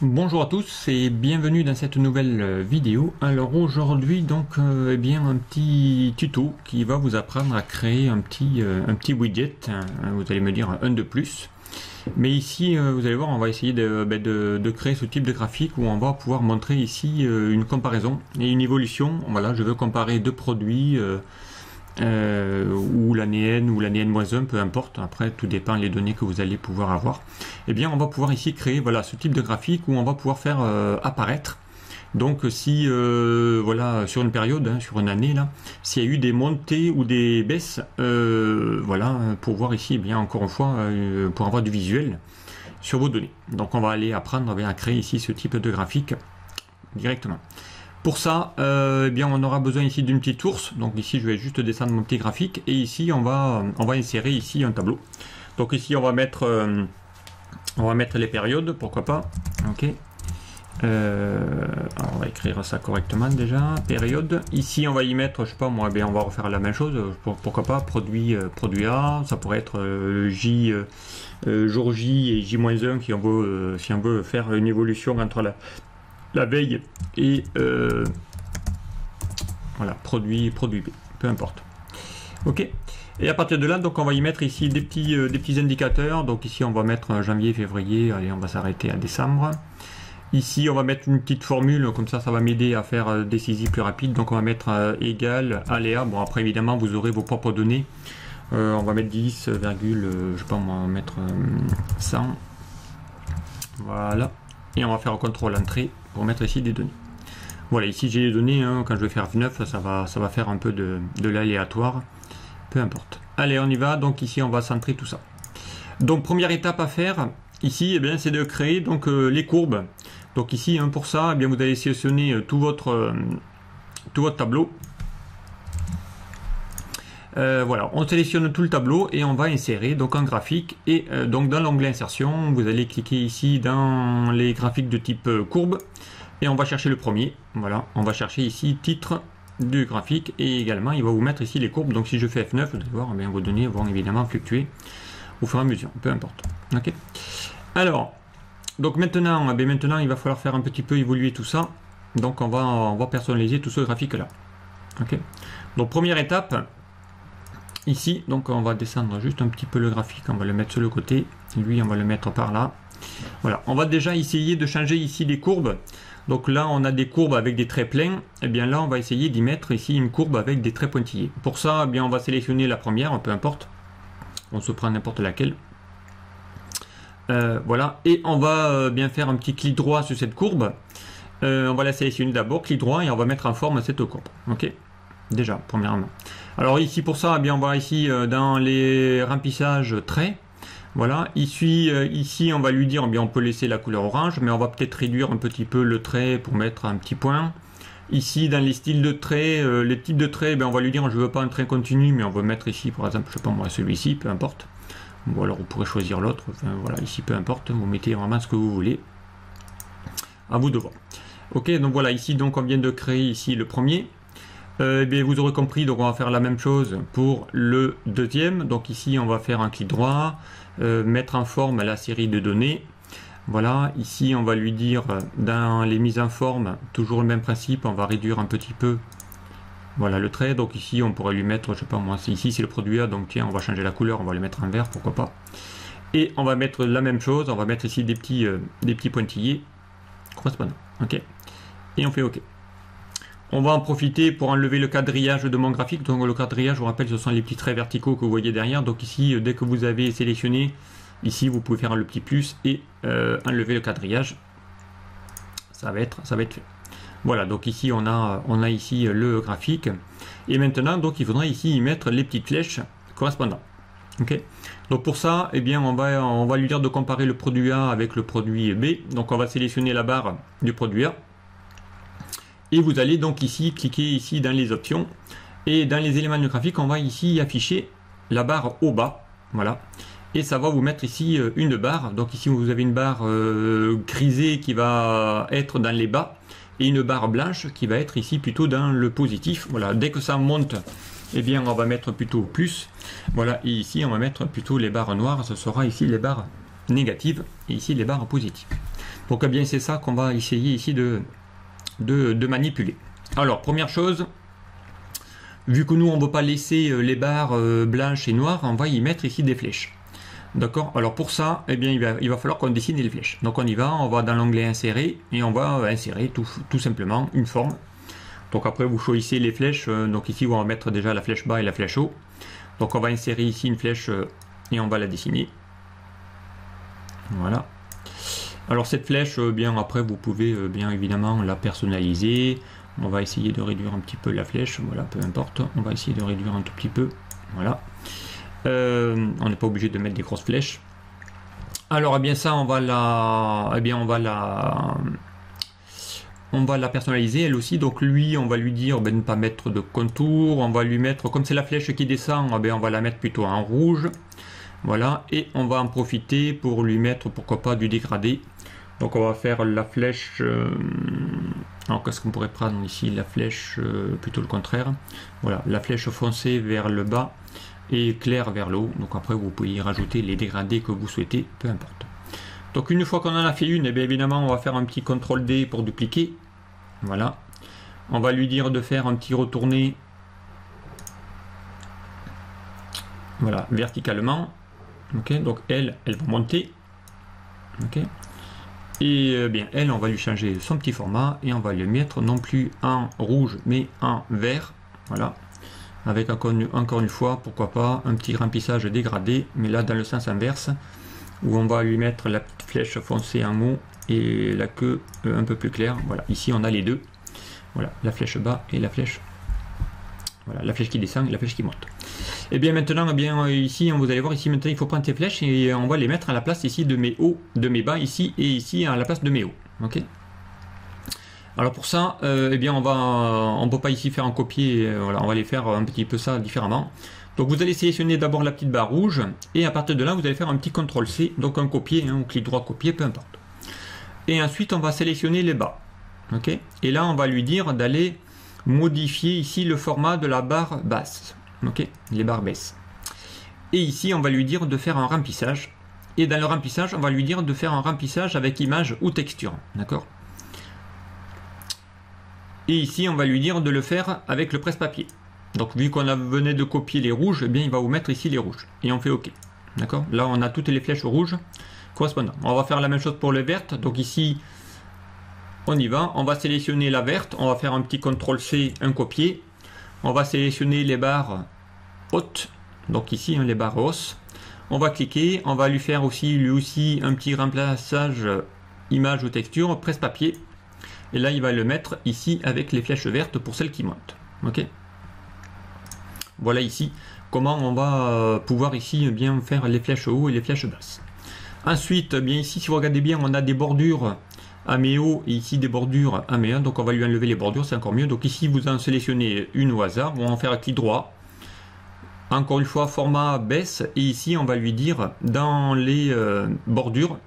Bonjour à tous et bienvenue dans cette nouvelle vidéo. Alors aujourd'hui donc eh bien un petit tuto qui va vous apprendre à créer un petit widget. Vous allez me dire un de plus. Mais ici vous allez voir, on va essayer de créer ce type de graphique où on va pouvoir montrer ici une comparaison et une évolution. Voilà, je veux comparer deux produits ou l'année N ou l'année N-1, peu importe, après tout dépend des données que vous allez pouvoir avoir. Et bien on va pouvoir ici créer voilà, ce type de graphique où on va pouvoir faire apparaître. Donc si voilà, sur une période, hein, sur une année là, s'il y a eu des montées ou des baisses, voilà, pour voir ici, eh bien encore une fois, pour avoir du visuel sur vos données. Donc on va aller apprendre à créer ici ce type de graphique directement. Pour ça, eh bien, on aura besoin ici d'une petite ours. Donc ici, je vais juste descendre mon petit graphique. Et ici, on va insérer ici un tableau. Donc ici, on va mettre les périodes, pourquoi pas. Ok. Alors on va écrire ça correctement déjà. Période. Ici, on va y mettre, je sais pas moi, bien, on va refaire la même chose. Pourquoi pas. Produit A. Ça pourrait être jour J et J-1 si on veut faire une évolution entre la veille et voilà, produit B, peu importe. Ok. Et à partir de là, donc on va y mettre ici des petits indicateurs. Donc ici on va mettre janvier, février, allez on va s'arrêter à décembre. Ici on va mettre une petite formule, comme ça va m'aider à faire des saisies plus rapides. Donc on va mettre égal aléa. Bon après évidemment vous aurez vos propres données. On va mettre 10, je sais pas on va mettre 100. Voilà. Et on va faire un contrôle entrée pour mettre ici des données. Voilà, ici j'ai les données, hein, quand je vais faire 9, ça va faire un peu de l'aléatoire, peu importe. Allez, on y va, donc ici on va centrer tout ça. Donc première étape à faire, ici, eh bien, c'est de créer donc, les courbes. Donc ici, hein, pour ça, eh bien, vous allez sélectionner tout votre tableau. Voilà, on sélectionne tout le tableau et on va insérer donc un graphique et donc dans l'onglet insertion, vous allez cliquer ici dans les graphiques de type courbe et on va chercher le premier. Voilà, on va chercher ici titre du graphique et également il va vous mettre ici les courbes. Donc si je fais F9, vous allez voir, eh bien, vos données vont évidemment fluctuer au fur et à mesure, peu importe. Ok. Alors, donc maintenant, eh bien, maintenant il va falloir faire un petit peu évoluer tout ça. Donc on va personnaliser tout ce graphique là. Ok. Donc première étape. Ici, donc on va descendre juste un petit peu le graphique, on va le mettre sur le côté, lui on va le mettre par là. Voilà, on va déjà essayer de changer ici les courbes. Donc là on a des courbes avec des traits pleins, et bien là on va essayer d'y mettre ici une courbe avec des traits pointillés. Pour ça, eh bien, on va sélectionner la première, peu importe, on se prend n'importe laquelle. Voilà, et on va bien faire un petit clic droit sur cette courbe. On va la sélectionner d'abord, clic droit, et on va mettre en forme cette courbe. Ok. Déjà, premièrement. Alors ici pour ça, eh bien, on va ici dans les remplissages traits. Voilà, ici on va lui dire, eh bien, on peut laisser la couleur orange, mais on va peut-être réduire un petit peu le trait pour mettre un petit point. Ici dans les styles de traits, les types de traits, eh bien, on va lui dire, je veux pas un trait continu, mais on va mettre ici par exemple, je sais pas moi, celui-ci, peu importe. Ou alors vous pourrez choisir l'autre, enfin, voilà, ici peu importe, vous mettez vraiment ce que vous voulez. À vous de voir. Ok, donc voilà, ici donc on vient de créer ici le premier. Eh bien, vous aurez compris, donc on va faire la même chose pour le deuxième. Donc ici on va faire un clic droit, mettre en forme la série de données. Voilà, ici on va lui dire dans les mises en forme, toujours le même principe, on va réduire un petit peu, voilà, le trait. Donc ici on pourrait lui mettre, je sais pas moi, ici c'est le produit A, donc tiens on va changer la couleur, on va le mettre en vert, pourquoi pas. Et on va mettre la même chose, on va mettre ici des petits pointillés correspondants. Ok, et on fait OK. On va en profiter pour enlever le quadrillage de mon graphique. Donc le quadrillage, je vous rappelle, ce sont les petits traits verticaux que vous voyez derrière. Donc ici, dès que vous avez sélectionné, ici vous pouvez faire le petit plus et enlever le quadrillage. Ça va être fait. Voilà, donc ici on a ici le graphique. Et maintenant, donc il faudra ici y mettre les petites flèches correspondantes. Ok. Donc pour ça, eh bien on va lui dire de comparer le produit A avec le produit B. Donc on va sélectionner la barre du produit A. Et vous allez donc ici cliquer ici dans les options et dans les éléments du graphique on va ici afficher la barre au bas, voilà, et ça va vous mettre ici une barre. Donc ici vous avez une barre grisée qui va être dans les bas et une barre blanche qui va être ici plutôt dans le positif. Voilà, dès que ça monte, eh bien on va mettre plutôt plus, voilà, et ici on va mettre plutôt les barres noires, ce sera ici les barres négatives et ici les barres positives. Donc eh bien c'est ça qu'on va essayer ici de manipuler. Alors première chose, vu que nous on ne veut pas laisser les barres blanches et noires, on va y mettre ici des flèches. D'accord. Alors pour ça, eh bien il va falloir qu'on dessine les flèches. Donc on y va, on va dans l'onglet insérer et on va insérer tout simplement une forme. Donc après vous choisissez les flèches. Donc ici on va mettre déjà la flèche bas et la flèche haut. Donc on va insérer ici une flèche et on va la dessiner. Voilà. Alors cette flèche, bien après vous pouvez bien évidemment la personnaliser. On va essayer de réduire un petit peu la flèche. Voilà, peu importe. On va essayer de réduire un tout petit peu. Voilà. On n'est pas obligé de mettre des grosses flèches. Alors, eh bien ça, on va la personnaliser elle aussi. Donc lui, on va lui dire de ne pas mettre de contour. On va lui mettre, comme c'est la flèche qui descend, eh bien, on va la mettre plutôt en rouge. Voilà, et on va en profiter pour lui mettre, pourquoi pas, du dégradé. Donc on va faire la flèche. Alors qu'est-ce qu'on pourrait prendre ici? La flèche, plutôt le contraire. Voilà, la flèche foncée vers le bas et clair vers le haut. Donc après vous pouvez y rajouter les dégradés que vous souhaitez, peu importe. Donc une fois qu'on en a fait une, et bien évidemment on va faire un petit CTRL D pour dupliquer. Voilà. On va lui dire de faire un petit retourné. Voilà, verticalement. Ok, donc elle va monter. Ok. Et bien elle, on va lui changer son petit format et on va le mettre non plus en rouge mais en vert. Voilà. Avec encore une fois, pourquoi pas, un petit remplissage dégradé, mais là dans le sens inverse, où on va lui mettre la petite flèche foncée en haut et la queue un peu plus claire. Voilà, ici on a les deux. Voilà, la flèche bas et la flèche. Voilà, la flèche qui descend et la flèche qui monte. Et bien maintenant, eh bien ici, vous allez voir ici maintenant, il faut prendre ces flèches et on va les mettre à la place ici de mes hauts, de mes bas ici et ici à la place de mes hauts. Ok. Alors pour ça, eh bien on peut pas ici faire un copier, voilà, on va les faire un petit peu ça différemment. Donc vous allez sélectionner d'abord la petite barre rouge et à partir de là vous allez faire un petit CTRL C, donc un copier, ou clic droit copier, peu importe. Et ensuite on va sélectionner les bas. Ok. Et là on va lui dire d'aller modifier ici le format de la barre basse. Ok, les barres baisses. Et ici on va lui dire de faire un remplissage. Et dans le remplissage on va lui dire de faire un remplissage avec image ou texture. D'accord. Et ici, on va lui dire de le faire avec le presse-papier. Donc, vu qu'on venait de copier les rouges, eh bien, il va vous mettre ici les rouges. Et on fait OK. D'accord. Là, on a toutes les flèches rouges correspondantes. On va faire la même chose pour les vertes. Donc ici, on y va. On va sélectionner la verte. On va faire un petit CTRL-C, un copier. On va sélectionner les barres hautes. Donc ici, les barres hausses. On va cliquer. On va lui faire aussi, lui aussi, un petit remplaçage image ou texture, presse-papier. Et là, il va le mettre ici avec les flèches vertes pour celles qui montent. Ok. Voilà ici comment on va pouvoir ici bien faire les flèches haut et les flèches basses. Ensuite, bien ici, si vous regardez bien, on a des bordures à mes hauts et ici des bordures à mes 1. Donc on va lui enlever les bordures, c'est encore mieux. Donc ici, vous en sélectionnez une au hasard. On va en faire un clic droit. Encore une fois, format baisse. Et ici, on va lui dire dans les bordures.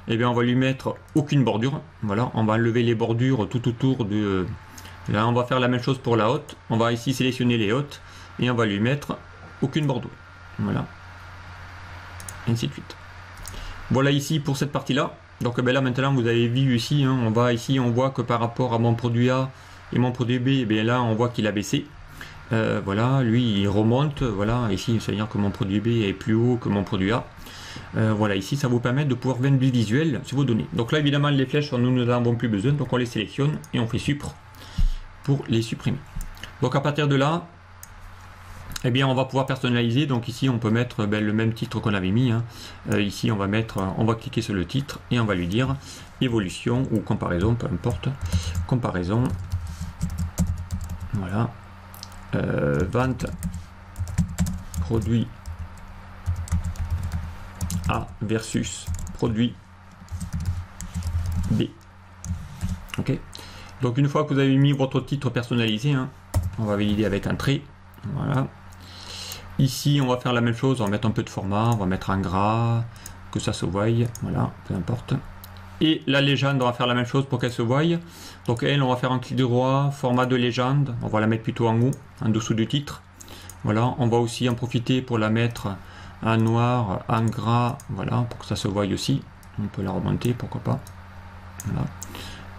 Et bien on va lui mettre aucune bordure. Voilà, on va enlever les bordures tout autour de. Là, on va faire la même chose pour la haute. On va ici sélectionner les hautes et on va lui mettre aucune bordure. Voilà, et ainsi de suite. Voilà ici pour cette partie-là. Donc ben là maintenant vous avez vu ici, hein, on voit que par rapport à mon produit A et mon produit B, et bien là on voit qu'il a baissé. Voilà, lui il remonte. Voilà, ici ça veut dire que mon produit B est plus haut que mon produit A. Voilà, ici ça vous permet de pouvoir vendre du visuel sur vos données. Donc là évidemment les flèches nous n'en avons plus besoin, donc on les sélectionne et on fait suppr pour les supprimer. Donc à partir de là, eh bien on va pouvoir personnaliser. Donc ici on peut mettre le même titre qu'on avait mis, hein. Ici on va cliquer sur le titre et on va lui dire évolution ou comparaison, peu importe, comparaison. Voilà, vente produit A versus produit B. Ok. Donc une fois que vous avez mis votre titre personnalisé, hein, on va valider avec un trait. Voilà. Ici on va faire la même chose, on va mettre un peu de format, on va mettre un gras, que ça se voie. Voilà, peu importe. Et la légende, on va faire la même chose pour qu'elle se voie. Donc elle, on va faire un clic droit, format de légende, on va la mettre plutôt en haut, en dessous du titre. Voilà, on va aussi en profiter pour la mettre en noir, en gras, voilà, pour que ça se voie aussi. On peut la remonter, pourquoi pas.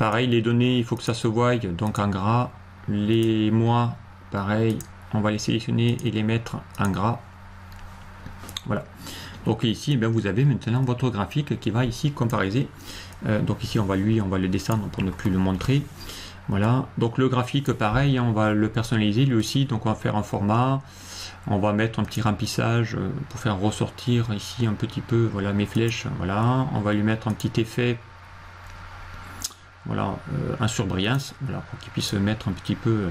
Pareil, les données, il faut que ça se voie, donc en gras. Les mois, pareil, on va les sélectionner et les mettre en gras. Voilà. Donc ici, eh vous avez maintenant votre graphique qui va ici compariser. Donc ici, on va le descendre pour ne plus le montrer. Voilà. Donc le graphique, pareil, on va le personnaliser lui aussi. Donc on va faire un format. On va mettre un petit remplissage pour faire ressortir ici un petit peu, voilà, mes flèches. Voilà. On va lui mettre un petit effet. Voilà, un surbrillance, voilà, pour qu'il puisse mettre un petit peu,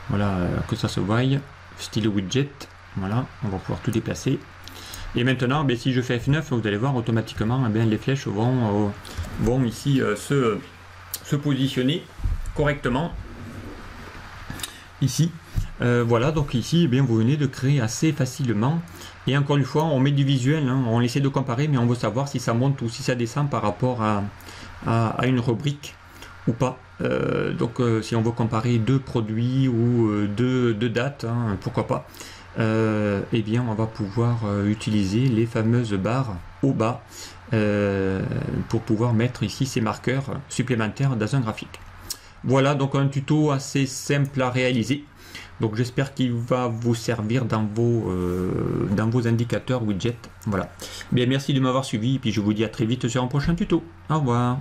voilà, que ça se voie, style widget, voilà, on va pouvoir tout déplacer. Et maintenant, si je fais F9, vous allez voir automatiquement, les flèches vont ici se positionner correctement, ici. Voilà, donc ici, vous venez de créer assez facilement. Et encore une fois, on met du visuel, hein, on essaie de comparer, mais on veut savoir si ça monte ou si ça descend par rapport à une rubrique ou pas. Donc si on veut comparer deux produits ou deux dates, hein, pourquoi pas, on va pouvoir utiliser les fameuses barres au bas pour pouvoir mettre ici ces marqueurs supplémentaires dans un graphique. Voilà donc un tuto assez simple à réaliser. Donc j'espère qu'il va vous servir dans vos indicateurs widget. Voilà. Bien, merci de m'avoir suivi et puis je vous dis à très vite sur un prochain tuto. Au revoir.